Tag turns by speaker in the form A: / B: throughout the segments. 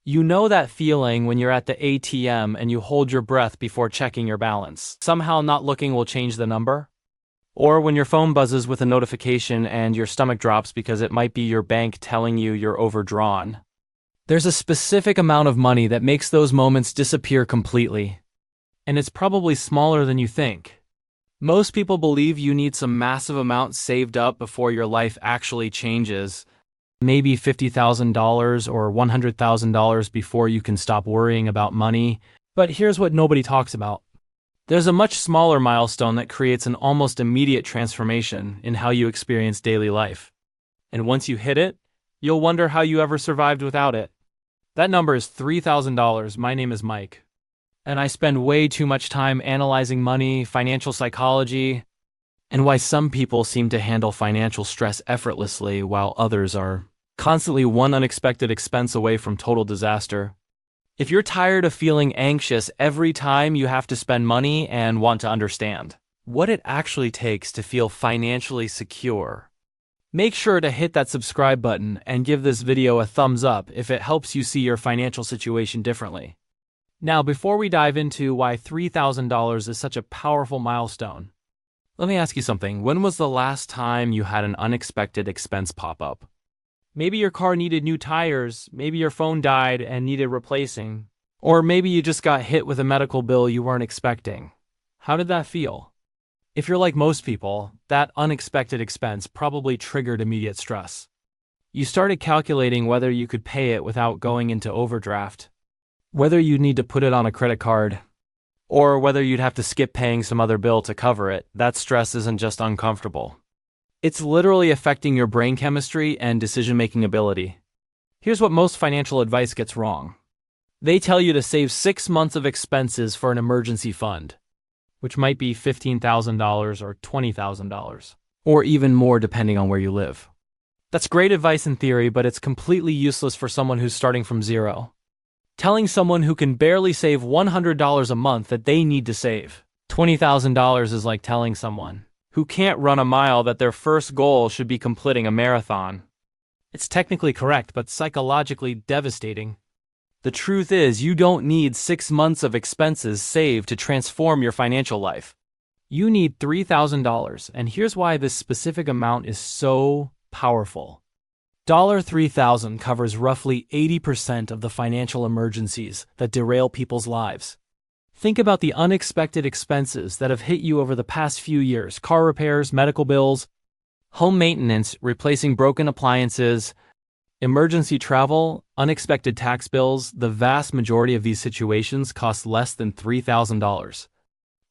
A: You know that feeling when you're at the ATM and you hold your breath before checking your balance. Somehow not looking will change the number? Or when your phone buzzes with a notification and your stomach drops because it might be your bank telling you you're overdrawn. There's a specific amount of money that makes those moments disappear completely. And it's probably smaller than you think. Most people believe you need some massive amount saved up before your life actually changes. Maybe $50,000 or $100,000 before you can stop worrying about money. But here's what nobody talks about. There's a much smaller milestone that creates an almost immediate transformation in how you experience daily life. And once you hit it, you'll wonder how you ever survived without it. That number is $3,000. My name is Mike. And I spend way too much time analyzing money, financial psychology, and why some people seem to handle financial stress effortlessly while others are constantly one unexpected expense away from total disaster. If you're tired of feeling anxious every time you have to spend money and want to understand what it actually takes to feel financially secure, make sure to hit that subscribe button and give this video a thumbs up if it helps you see your financial situation differently. Now, before we dive into why $3,000 is such a powerful milestone, let me ask you something. When was the last time you had an unexpected expense pop up? Maybe your car needed new tires, maybe your phone died and needed replacing, or maybe you just got hit with a medical bill you weren't expecting. How did that feel? If you're like most people, that unexpected expense probably triggered immediate stress. You started calculating whether you could pay it without going into overdraft, whether you'd need to put it on a credit card, or whether you'd have to skip paying some other bill to cover it. That stress isn't just uncomfortable. It's literally affecting your brain chemistry and decision-making ability. Here's what most financial advice gets wrong. They tell you to save 6 months of expenses for an emergency fund, which might be $15,000 or $20,000, or even more depending on where you live. That's great advice in theory, but it's completely useless for someone who's starting from zero. Telling someone who can barely save $100 a month that they need to save $20,000 is like telling someone who can't run a mile that their first goal should be completing a marathon. It's technically correct, but psychologically devastating. The truth is, you don't need 6 months of expenses saved to transform your financial life. You need $3,000, and here's why this specific amount is so powerful. $3,000 covers roughly 80% of the financial emergencies that derail people's lives. Think about the unexpected expenses that have hit you over the past few years: car repairs, medical bills, home maintenance, replacing broken appliances, emergency travel, unexpected tax bills. The vast majority of these situations cost less than $3,000.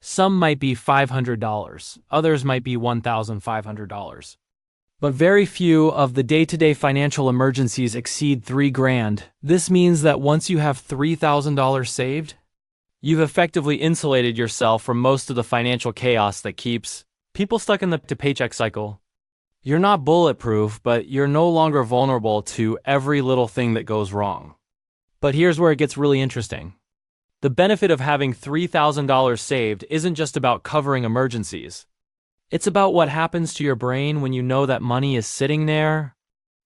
A: Some might be $500, others might be $1,500. But very few of the day-to-day financial emergencies exceed $3,000. This means that once you have $3,000 saved, you've effectively insulated yourself from most of the financial chaos that keeps people stuck in the paycheck cycle. You're not bulletproof, but you're no longer vulnerable to every little thing that goes wrong. But here's where it gets really interesting. The benefit of having $3,000 saved isn't just about covering emergencies. It's about what happens to your brain when you know that money is sitting there.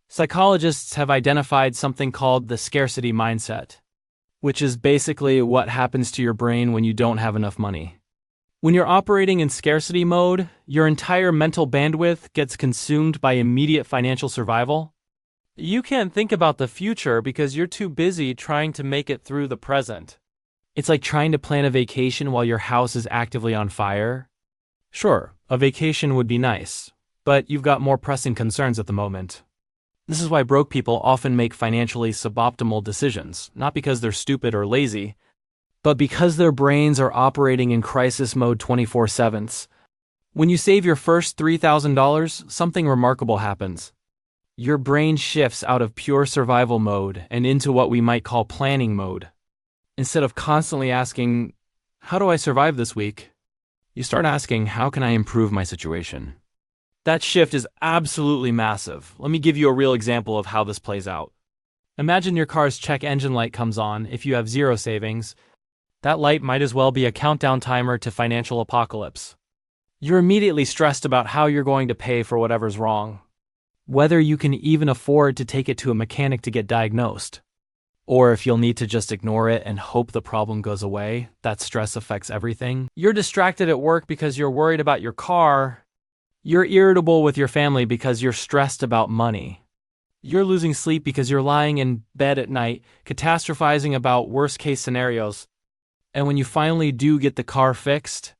A: Psychologists have identified something called the scarcity mindset, which is basically what happens to your brain when you don't have enough money. When you're operating in scarcity mode, your entire mental bandwidth gets consumed by immediate financial survival. You can't think about the future because you're too busy trying to make it through the present. It's like trying to plan a vacation while your house is actively on fire. Sure, a vacation would be nice, but you've got more pressing concerns at the moment. This is why broke people often make financially suboptimal decisions, not because they're stupid or lazy, but because their brains are operating in crisis mode 24/7. When you save your first $3,000, something remarkable happens. Your brain shifts out of pure survival mode and into what we might call planning mode. Instead of constantly asking, "How do I survive this week?" you start asking, "How can I improve my situation?" That shift is absolutely massive. Let me give you a real example of how this plays out. Imagine your car's check engine light comes on. If you have zero savings, that light might as well be a countdown timer to financial apocalypse. You're immediately stressed about how you're going to pay for whatever's wrong, whether you can even afford to take it to a mechanic to get diagnosed, or if you'll need to just ignore it and hope the problem goes away. That stress affects everything. You're distracted at work because you're worried about your car. You're irritable with your family because you're stressed about money. You're losing sleep because you're lying in bed at night, catastrophizing about worst-case scenarios. And when you finally do get the car fixed,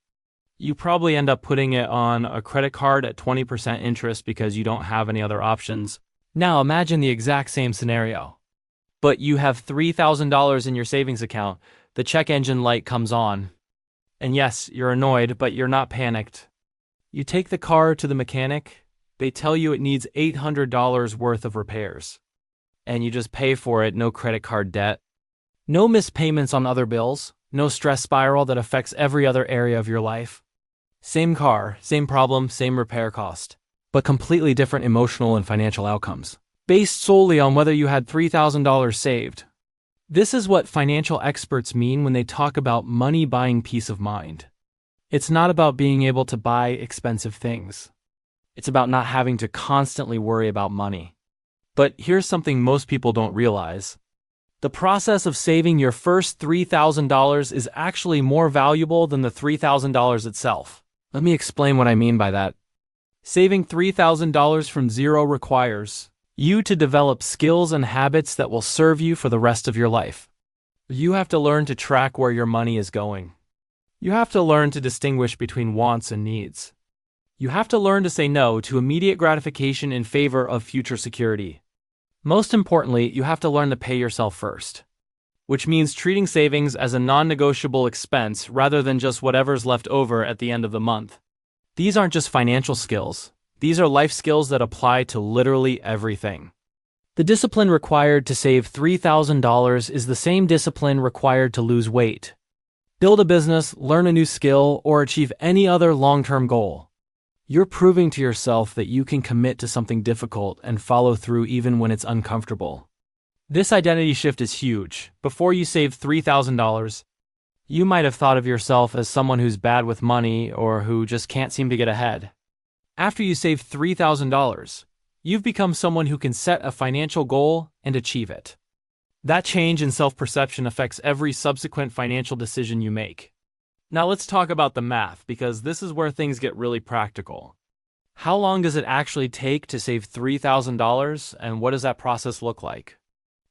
A: you probably end up putting it on a credit card at 20% interest because you don't have any other options. Now imagine the exact same scenario. But you have $3,000 in your savings account, the check engine light comes on. And yes, you're annoyed, but you're not panicked. You take the car to the mechanic, they tell you it needs $800 worth of repairs. And you just pay for it, no credit card debt. No missed payments on other bills, no stress spiral that affects every other area of your life. Same car, same problem, same repair cost, but completely different emotional and financial outcomes, based solely on whether you had $3,000 saved. This is what financial experts mean when they talk about money buying peace of mind. It's not about being able to buy expensive things. It's about not having to constantly worry about money. But here's something most people don't realize. The process of saving your first $3,000 is actually more valuable than the $3,000 itself. Let me explain what I mean by that. Saving $3,000 from zero requires you to develop skills and habits that will serve you for the rest of your life. You have to learn to track where your money is going. You have to learn to distinguish between wants and needs. You have to learn to say no to immediate gratification in favor of future security. Most importantly, you have to learn to pay yourself first, which means treating savings as a non-negotiable expense rather than just whatever's left over at the end of the month. These aren't just financial skills. These are life skills that apply to literally everything. The discipline required to save $3,000 is the same discipline required to lose weight, build a business, learn a new skill, or achieve any other long-term goal. You're proving to yourself that you can commit to something difficult and follow through even when it's uncomfortable. This identity shift is huge. Before you saved $3,000, you might have thought of yourself as someone who's bad with money or who just can't seem to get ahead. After you save $3,000, you've become someone who can set a financial goal and achieve it. That change in self-perception affects every subsequent financial decision you make. Now let's talk about the math, because this is where things get really practical. How long does it actually take to save $3,000, and what does that process look like?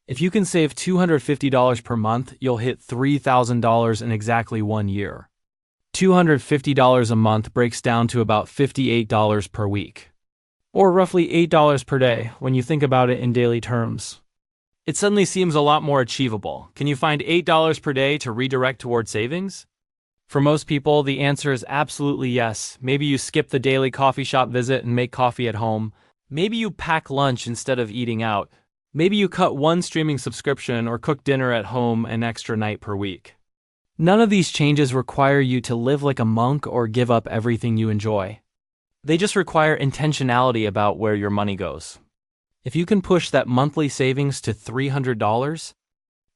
A: If you can save $250 per month, you'll hit $3,000 in exactly 1 year. $250 a month breaks down to about $58 per week, or roughly $8 per day when you think about it in daily terms. It suddenly seems a lot more achievable. Can you find $8 per day to redirect toward savings? For most people, the answer is absolutely yes. Maybe you skip the daily coffee shop visit and make coffee at home. Maybe you pack lunch instead of eating out. Maybe you cut one streaming subscription or cook dinner at home an extra night per week. None of these changes require you to live like a monk or give up everything you enjoy. They just require intentionality about where your money goes. If you can push that monthly savings to $300,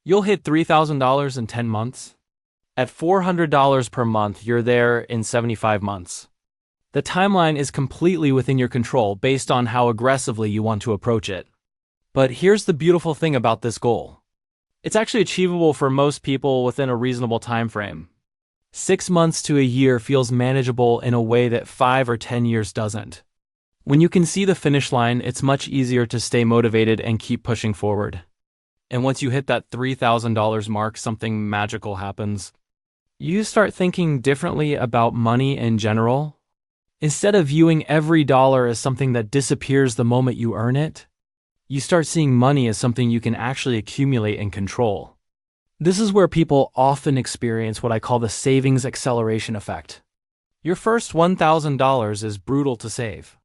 A: you'll hit $3,000 in 10 months. At $400 per month, you're there in 75 months. The timeline is completely within your control based on how aggressively you want to approach it. But here's the beautiful thing about this goal. It's actually achievable for most people within a reasonable time frame. 6 months to a year feels manageable in a way that 5 or 10 years doesn't. When you can see the finish line, it's much easier to stay motivated and keep pushing forward. And once you hit that $3,000 mark, something magical happens. You start thinking differently about money in general. Instead of viewing every dollar as something that disappears the moment you earn it, you start seeing money as something you can actually accumulate and control. This is where people often experience what I call the savings acceleration effect. Your first $1,000 is brutal to save.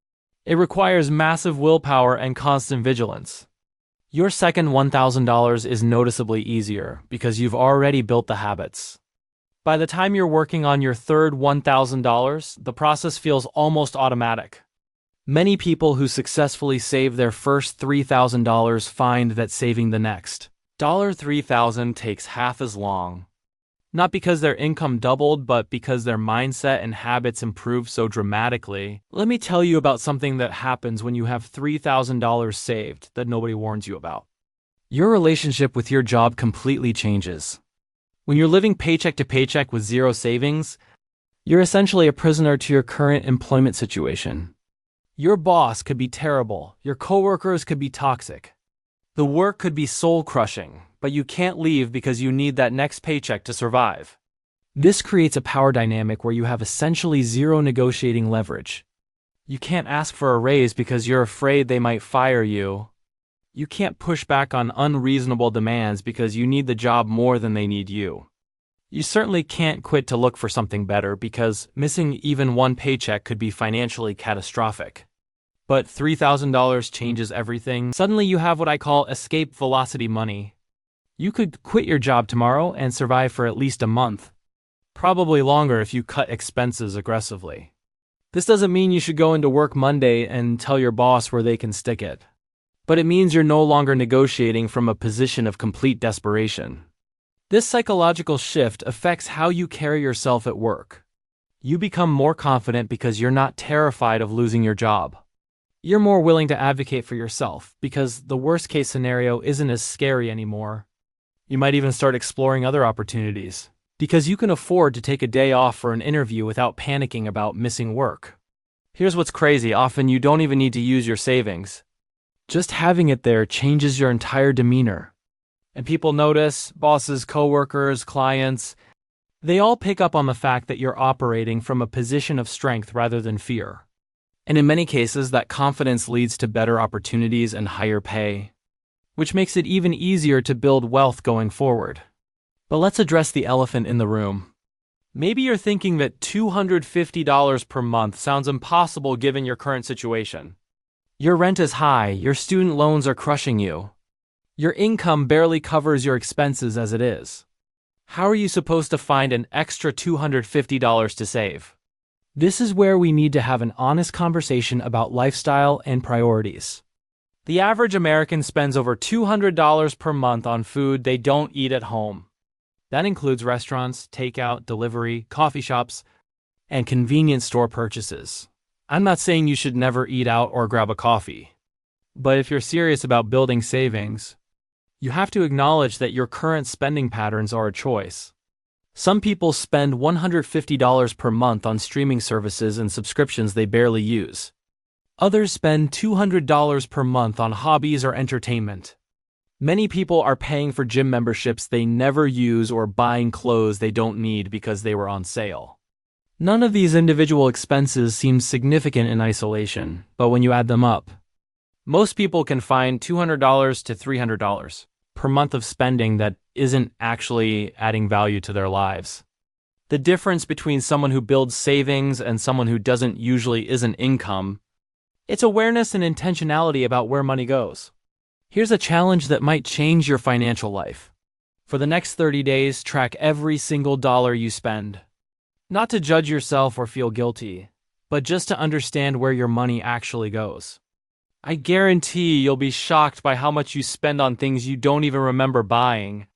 A: It requires massive willpower and constant vigilance. Your second $1,000 is noticeably easier because you've already built the habits. By the time you're working on your third $1,000, the process feels almost automatic. Many people who successfully save their first $3,000 find that saving the next $3,000 takes half as long. Not because their income doubled, but because their mindset and habits improved so dramatically. Let me tell you about something that happens when you have $3,000 saved that nobody warns you about. Your relationship with your job completely changes. When you're living paycheck to paycheck with zero savings, you're essentially a prisoner to your current employment situation. Your boss could be terrible, your coworkers could be toxic. The work could be soul-crushing, but you can't leave because you need that next paycheck to survive. This creates a power dynamic where you have essentially zero negotiating leverage. You can't ask for a raise because you're afraid they might fire you. You can't push back on unreasonable demands because you need the job more than they need you. You certainly can't quit to look for something better because missing even one paycheck could be financially catastrophic. But $3,000 changes everything. Suddenly you have what I call escape velocity money. You could quit your job tomorrow and survive for at least a month. Probably longer if you cut expenses aggressively. This doesn't mean you should go into work Monday and tell your boss where they can stick it. But it means you're no longer negotiating from a position of complete desperation. This psychological shift affects how you carry yourself at work. You become more confident because you're not terrified of losing your job. You're more willing to advocate for yourself because the worst-case scenario isn't as scary anymore. You might even start exploring other opportunities because you can afford to take a day off for an interview without panicking about missing work. Here's what's crazy: often you don't even need to use your savings. Just having it there changes your entire demeanor. And people notice, bosses, coworkers, clients, they all pick up on the fact that you're operating from a position of strength rather than fear. And in many cases, that confidence leads to better opportunities and higher pay, which makes it even easier to build wealth going forward. But let's address the elephant in the room. Maybe you're thinking that $250 per month sounds impossible given your current situation. Your rent is high, your student loans are crushing you. Your income barely covers your expenses as it is. How are you supposed to find an extra $250 to save? This is where we need to have an honest conversation about lifestyle and priorities. The average American spends over $200 per month on food they don't eat at home. That includes restaurants, takeout, delivery, coffee shops, and convenience store purchases. I'm not saying you should never eat out or grab a coffee. But if you're serious about building savings, you have to acknowledge that your current spending patterns are a choice. Some people spend $150 per month on streaming services and subscriptions they barely use. Others spend $200 per month on hobbies or entertainment. Many people are paying for gym memberships they never use or buying clothes they don't need because they were on sale. None of these individual expenses seem significant in isolation, but when you add them up, most people can find $200 to $300 per month of spending that isn't actually adding value to their lives. The difference between someone who builds savings and someone who doesn't usually isn't income. It's awareness and intentionality about where money goes. Here's a challenge that might change your financial life. For the next 30 days, track every single dollar you spend. Not to judge yourself or feel guilty, but just to understand where your money actually goes. I guarantee you'll be shocked by how much you spend on things you don't even remember buying.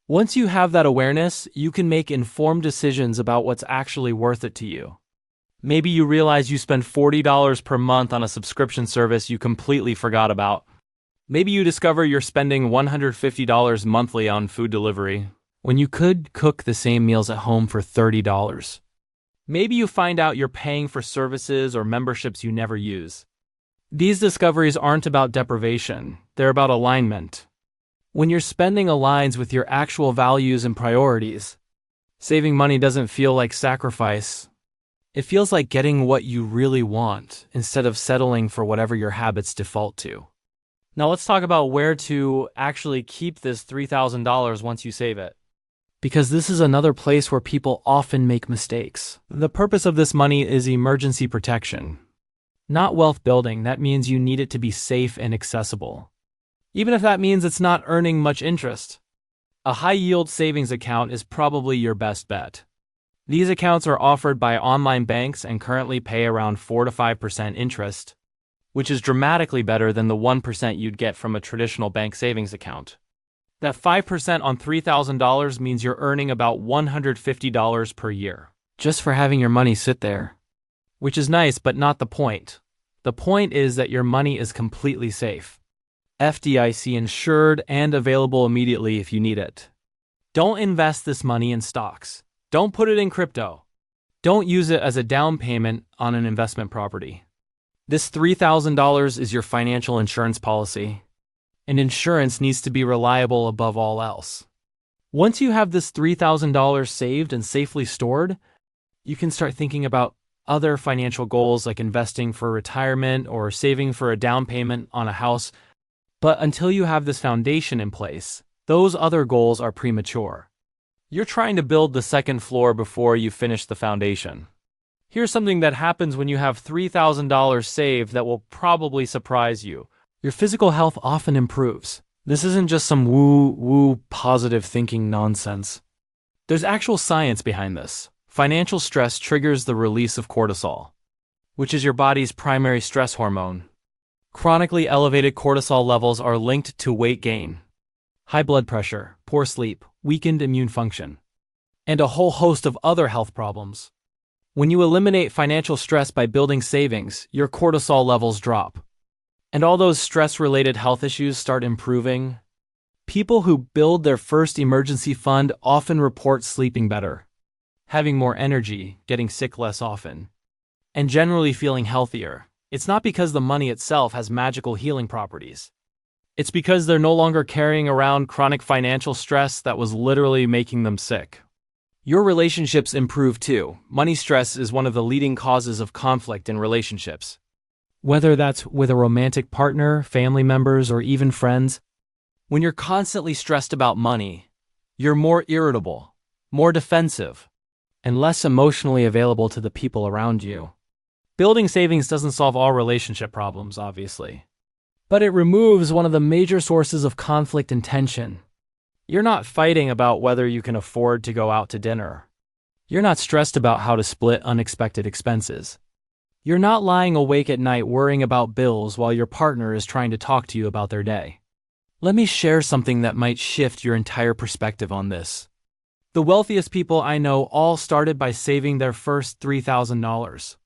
A: Once you have that awareness, you can make informed decisions about what's actually worth it to you. Maybe you realize you spend $40 per month on a subscription service you completely forgot about. Maybe you discover you're spending $150 monthly on food delivery, when you could cook the same meals at home for $30. Maybe you find out you're paying for services or memberships you never use. These discoveries aren't about deprivation, they're about alignment. When your spending aligns with your actual values and priorities, saving money doesn't feel like sacrifice. It feels like getting what you really want instead of settling for whatever your habits default to. Now let's talk about where to actually keep this $3,000 once you save it. Because this is another place where people often make mistakes. The purpose of this money is emergency protection, not wealth building. That means you need it to be safe and accessible, even if that means it's not earning much interest. A high-yield savings account is probably your best bet. These accounts are offered by online banks and currently pay around 4 to 5% interest, which is dramatically better than the 1% you'd get from a traditional bank savings account. That 5% on $3,000 means you're earning about $150 per year, just for having your money sit there. Which is nice, but not the point. The point is that your money is completely safe. FDIC insured and available immediately if you need it. Don't invest this money in stocks. Don't put it in crypto. Don't use it as a down payment on an investment property. This $3,000 is your financial insurance policy, and insurance needs to be reliable above all else. Once you have this $3,000 saved and safely stored, you can start thinking about other financial goals like investing for retirement or saving for a down payment on a house. But until you have this foundation in place, those other goals are premature. You're trying to build the second floor before you finish the foundation. Here's something that happens when you have $3,000 saved that will probably surprise you. Your physical health often improves. This isn't just some woo-woo positive thinking nonsense. There's actual science behind this. Financial stress triggers the release of cortisol, which is your body's primary stress hormone. Chronically elevated cortisol levels are linked to weight gain, high blood pressure, poor sleep, weakened immune function, and a whole host of other health problems. When you eliminate financial stress by building savings, your cortisol levels drop, and all those stress-related health issues start improving. People who build their first emergency fund often report sleeping better, having more energy, getting sick less often, and generally feeling healthier. It's not because the money itself has magical healing properties. It's because they're no longer carrying around chronic financial stress that was literally making them sick. Your relationships improve too. Money stress is one of the leading causes of conflict in relationships. Whether that's with a romantic partner, family members, or even friends, when you're constantly stressed about money, you're more irritable, more defensive, and less emotionally available to the people around you. Building savings doesn't solve all relationship problems, obviously, but it removes one of the major sources of conflict and tension. You're not fighting about whether you can afford to go out to dinner. You're not stressed about how to split unexpected expenses. You're not lying awake at night worrying about bills while your partner is trying to talk to you about their day. Let me share something that might shift your entire perspective on this. The wealthiest people I know all started by saving their first $3,000.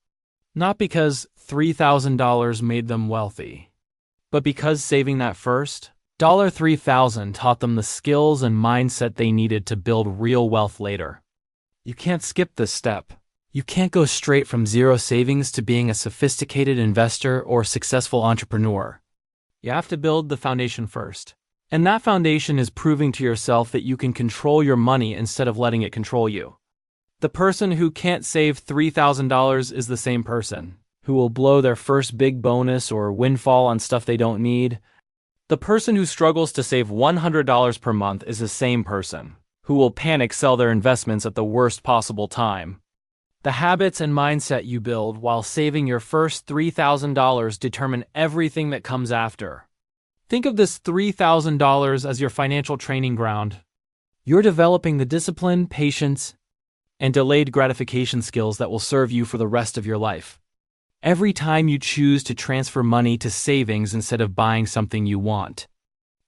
A: Not because $3,000 made them wealthy, but because saving that first $3,000 taught them the skills and mindset they needed to build real wealth later. You can't skip this step. You can't go straight from zero savings to being a sophisticated investor or successful entrepreneur. You have to build the foundation first. And that foundation is proving to yourself that you can control your money instead of letting it control you. The person who can't save $3,000 is the same person who will blow their first big bonus or windfall on stuff they don't need. The person who struggles to save $100 per month is the same person who will panic sell their investments at the worst possible time. The habits and mindset you build while saving your first $3,000 determine everything that comes after. Think of this $3,000 as your financial training ground. You're developing the discipline, patience, and delayed gratification skills that will serve you for the rest of your life. Every time you choose to transfer money to savings instead of buying something you want,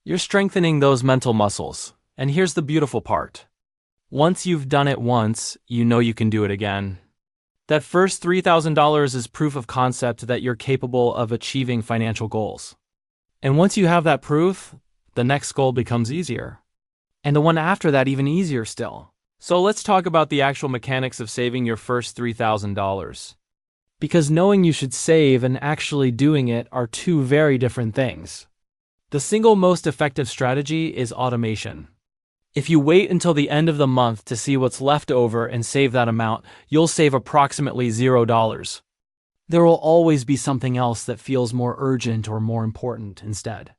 A: you're strengthening those mental muscles. And here's the beautiful part. Once you've done it once, you know you can do it again. That first $3,000 is proof of concept that you're capable of achieving financial goals. And once you have that proof, the next goal becomes easier. And the one after that even easier still. So let's talk about the actual mechanics of saving your first $3,000. Because knowing you should save and actually doing it are two very different things. The single most effective strategy is automation. If you wait until the end of the month to see what's left over and save that amount, you'll save approximately $0. There will always be something else that feels more urgent or more important instead.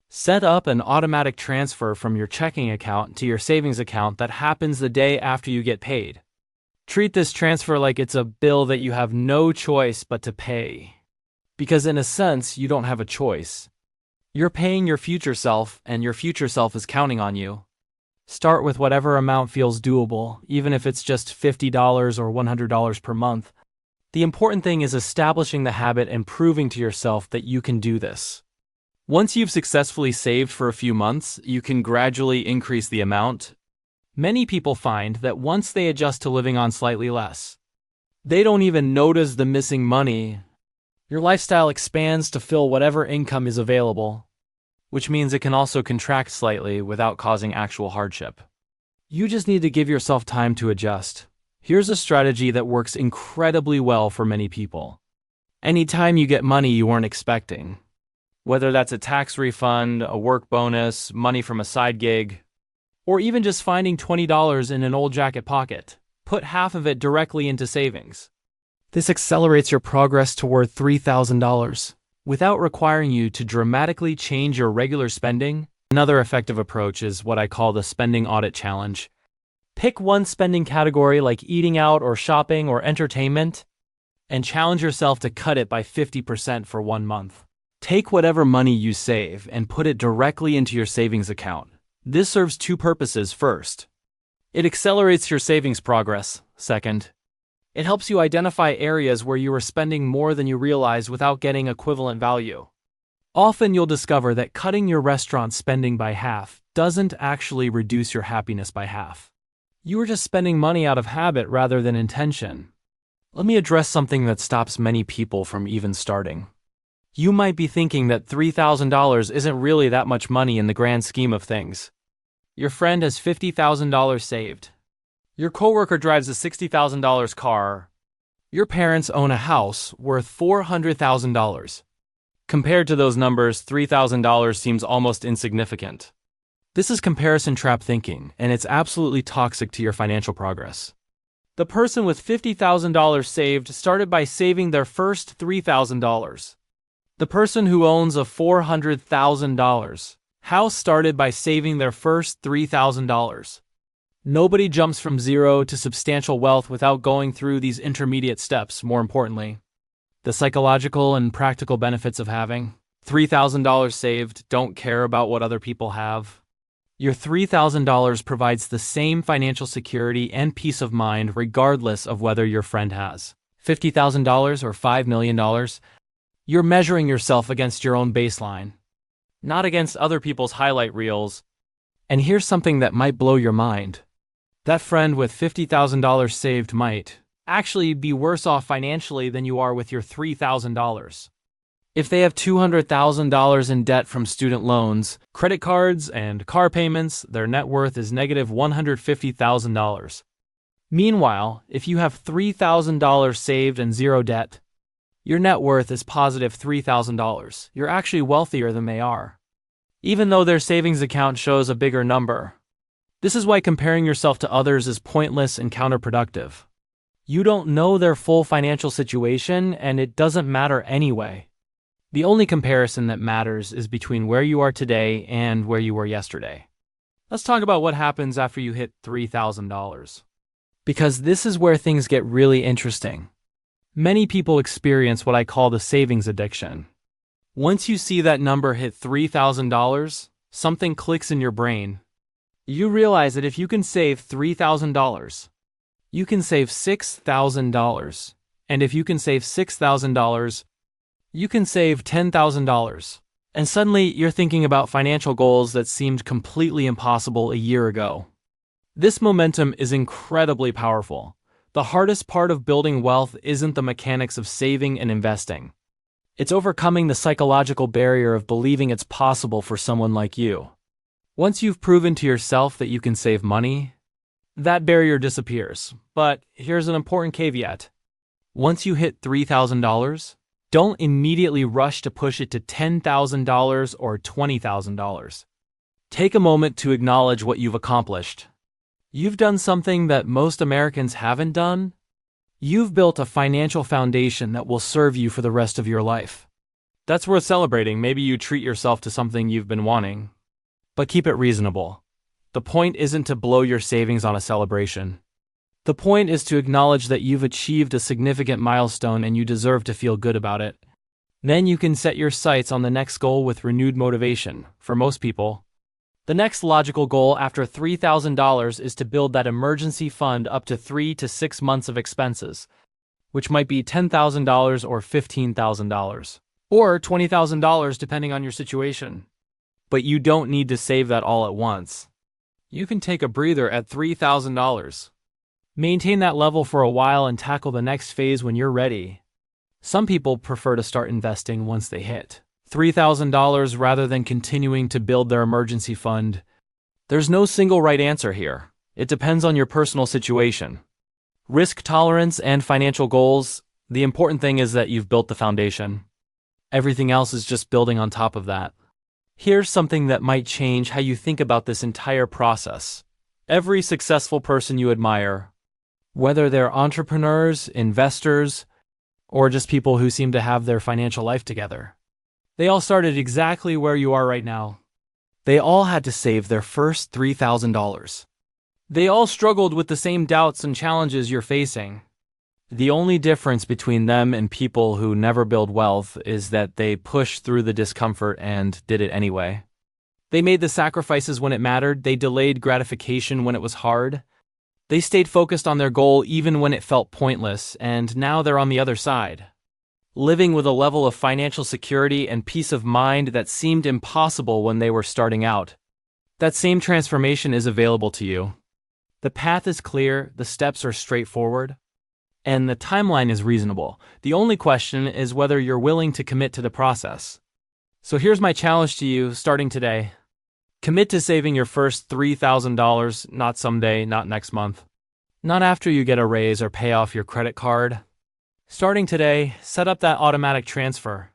A: Set up an automatic transfer from your checking account to your savings account that happens the day after you get paid. Treat this transfer like it's a bill that you have no choice but to pay. Because in a sense, you don't have a choice. You're paying your future self, and your future self is counting on you. Start with whatever amount feels doable, even if it's just $50 or $100 per month. The important thing is establishing the habit and proving to yourself that you can do this. Once you've successfully saved for a few months, you can gradually increase the amount. Many people find that once they adjust to living on slightly less, they don't even notice the missing money. Your lifestyle expands to fill whatever income is available, which means it can also contract slightly without causing actual hardship. You just need to give yourself time to adjust. Here's a strategy that works incredibly well for many people. Anytime you get money you weren't expecting, whether that's a tax refund, a work bonus, money from a side gig, or even just finding $20 in an old jacket pocket, put half of it directly into savings. This accelerates your progress toward $3,000 without requiring you to dramatically change your regular spending. Another effective approach is what I call the spending audit challenge. Pick one spending category like eating out or shopping or entertainment and challenge yourself to cut it by 50% for 1 month. Take whatever money you save and put it directly into your savings account. This serves two purposes. First, it accelerates your savings progress. Second, it helps you identify areas where you are spending more than you realize without getting equivalent value. Often you'll discover that cutting your restaurant spending by half doesn't actually reduce your happiness by half. You are just spending money out of habit rather than intention. Let me address something that stops many people from even starting. You might be thinking that $3,000 isn't really that much money in the grand scheme of things. Your friend has $50,000 saved. Your coworker drives a $60,000 car. Your parents own a house worth $400,000. Compared to those numbers, $3,000 seems almost insignificant. This is comparison trap thinking, and it's absolutely toxic to your financial progress. The person with $50,000 saved started by saving their first $3,000. The person who owns a $400,000 house started by saving their first $3,000. Nobody jumps from zero to substantial wealth without going through these intermediate steps. More importantly, the psychological and practical benefits of having $3,000 saved. Don't care about what other people have. Your $3,000 provides the same financial security and peace of mind regardless of whether your friend has $50,000 or $5 million. You're measuring yourself against your own baseline, not against other people's highlight reels. And here's something that might blow your mind. That friend with $50,000 saved might actually be worse off financially than you are with your $3,000. If they have $200,000 in debt from student loans, credit cards, and car payments, their net worth is negative $150,000. Meanwhile, if you have $3,000 saved and zero debt, your net worth is positive $3,000. You're actually wealthier than they are, even though their savings account shows a bigger number. This is why comparing yourself to others is pointless and counterproductive. You don't know their full financial situation, and it doesn't matter anyway. The only comparison that matters is between where you are today and where you were yesterday. Let's talk about what happens after you hit $3,000. Because this is where things get really interesting. Many people experience what I call the savings addiction. Once you see that number hit $3,000, something clicks in your brain. You realize that if you can save $3,000, you can save $6,000. And if you can save $6,000, you can save $10,000. And suddenly you're thinking about financial goals that seemed completely impossible a year ago. This momentum is incredibly powerful. The hardest part of building wealth isn't the mechanics of saving and investing. It's overcoming the psychological barrier of believing it's possible for someone like you. Once you've proven to yourself that you can save money, that barrier disappears. But here's an important caveat. Once you hit $3,000, don't immediately rush to push it to $10,000 or $20,000. Take a moment to acknowledge what you've accomplished. You've done something that most Americans haven't done. You've built a financial foundation that will serve you for the rest of your life. That's worth celebrating. Maybe you treat yourself to something you've been wanting. But keep it reasonable. The point isn't to blow your savings on a celebration. The point is to acknowledge that you've achieved a significant milestone and you deserve to feel good about it. Then you can set your sights on the next goal with renewed motivation. For most people, the next logical goal after $3,000 is to build that emergency fund up to 3 to 6 months of expenses, which might be $10,000 or $15,000, or $20,000 depending on your situation. But you don't need to save that all at once. You can take a breather at $3,000. Maintain that level for a while and tackle the next phase when you're ready. Some people prefer to start investing once they hit $3,000 rather than continuing to build their emergency fund? There's no single right answer here. It depends on your personal situation, risk tolerance, and financial goals. The important thing is that you've built the foundation. Everything else is just building on top of that. Here's something that might change how you think about this entire process. Every successful person you admire, whether they're entrepreneurs, investors, or just people who seem to have their financial life together, they all started exactly where you are right now. They all had to save their first $3,000. They all struggled with the same doubts and challenges you're facing. The only difference between them and people who never build wealth is that they pushed through the discomfort and did it anyway. They made the sacrifices when it mattered. They delayed gratification when it was hard. They stayed focused on their goal even when it felt pointless, and now they're on the other side, living with a level of financial security and peace of mind that seemed impossible when they were starting out. That same transformation is available to you. The path is clear, the steps are straightforward, and the timeline is reasonable. The only question is whether you're willing to commit to the process. So here's my challenge to you starting today. Commit to saving your first $3,000, not someday, not next month, not after you get a raise or pay off your credit card. Starting today, set up that automatic transfer.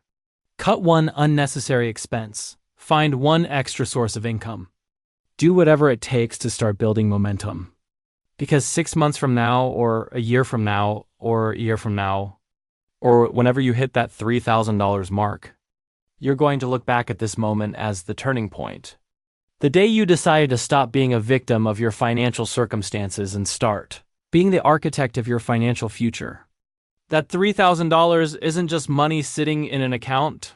A: Cut one unnecessary expense. Find one extra source of income. Do whatever it takes to start building momentum. Because 6 months from now, or a year from now, or a year from now, or whenever you hit that $3,000 mark, you're going to look back at this moment as the turning point. The day you decided to stop being a victim of your financial circumstances and start being the architect of your financial future. That $3,000 isn't just money sitting in an account.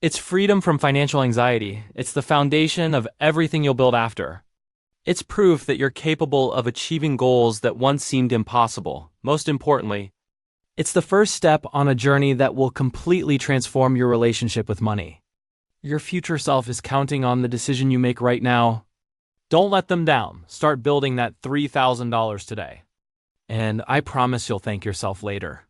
A: It's freedom from financial anxiety. It's the foundation of everything you'll build after. It's proof that you're capable of achieving goals that once seemed impossible. Most importantly, it's the first step on a journey that will completely transform your relationship with money. Your future self is counting on the decision you make right now. Don't let them down. Start building that $3,000 today. And I promise you'll thank yourself later.